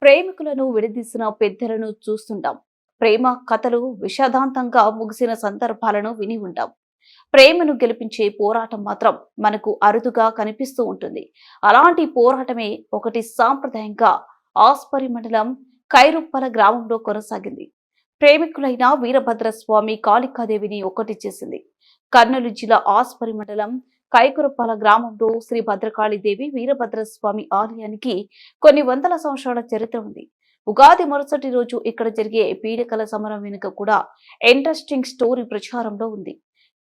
ప్రేమికులను విడదీసిన పెద్దలను చూస్తుంటాం. ప్రేమ కథలు విషాదాంతంగా ముగిసిన సందర్భాలను విని ఉంటాం. ప్రేమను గెలిపించే పోరాటం మాత్రం మనకు అరుదుగా కనిపిస్తూ ఉంటుంది. అలాంటి పోరాటమే ఒకటి సాంప్రదాయంగా ఆస్పరి మండలం కైరుప్పల గ్రామంలో కొనసాగింది. ప్రేమికులైన వీరభద్రస్వామి కాళికాదేవిని ఒకటి చేసింది. కర్నూలు జిల్లా ఆస్పరి మండలం కైకురపాల గ్రామంలో శ్రీ భద్రకాళిదేవి వీరభద్రస్వామి ఆలయానికి కొన్ని వందల సంవత్సరాల చరిత్ర ఉంది. ఉగాది మరుసటి రోజు ఇక్కడ జరిగే పీడకల సమరం వెనుక కూడా ఇంట్రెస్టింగ్ స్టోరీ ప్రచారంలో ఉంది.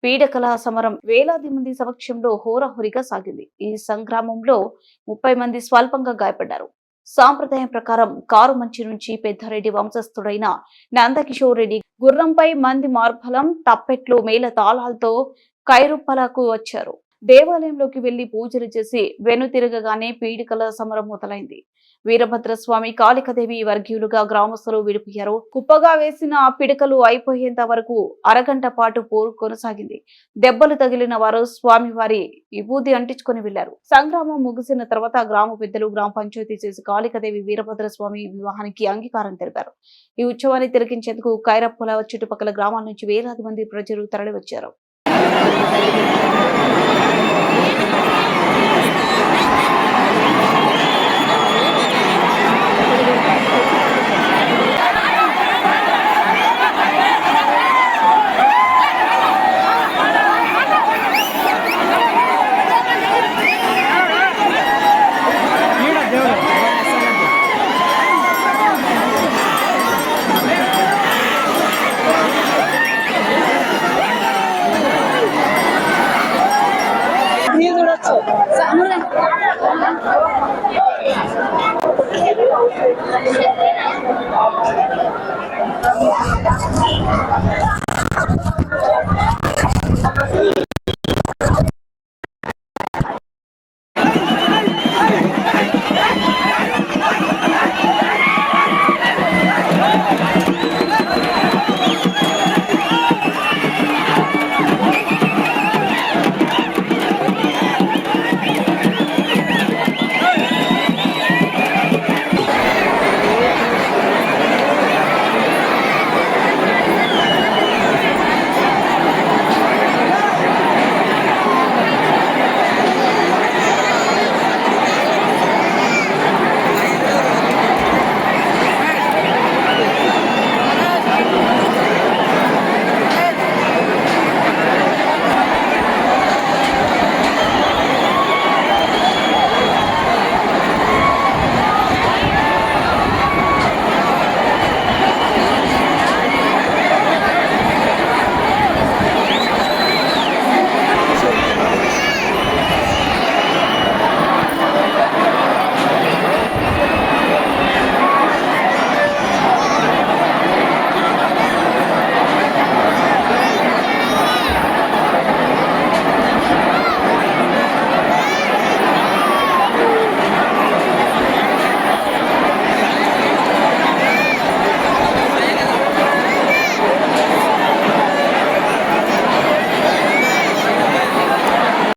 పీడకల సమరం వేలాది మంది సమక్షంలో హోరాహోరీగా సాగింది. ఈ సంగ్రామంలో 30 మంది స్వల్పంగా గాయపడ్డారు. సాంప్రదాయం ప్రకారం కారు మంచి నుంచి పెద్దారెడ్డి వంశస్థుడైన నందకిషోర్ రెడ్డి గుర్రంపై మంది మార్బలం తప్పెట్లు మేళ తాళాలతో కైరుప్పలకు వచ్చారు. దేవాలయంలోకి వెళ్లి పూజలు చేసి వెనుతిరగగానే పీడికల సమరం మొదలైంది. వీరభద్రస్వామి కాళికాదేవి వర్గీయులుగా గ్రామస్తులు విడిపోయారు. కుప్పగా వేసిన పిడకలు అయిపోయేంత వరకు అరగంట పాటు పోరు కొనసాగింది. దెబ్బలు తగిలిన వారు స్వామివారి విభూది అంటించుకుని వెళ్లారు. సంగ్రామం ముగిసిన తర్వాత గ్రామ పెద్దలు గ్రామ పంచాయతీ చేసి కాళికాదేవి వీరభద్రస్వామి వివాహానికి అంగీకారం తెలిపారు. ఈ ఉత్సవాన్ని తిలకించేందుకు కైరప్పల చుట్టుపక్కల గ్రామాల నుంచి వేలాది మంది ప్రజలు తరలివచ్చారు.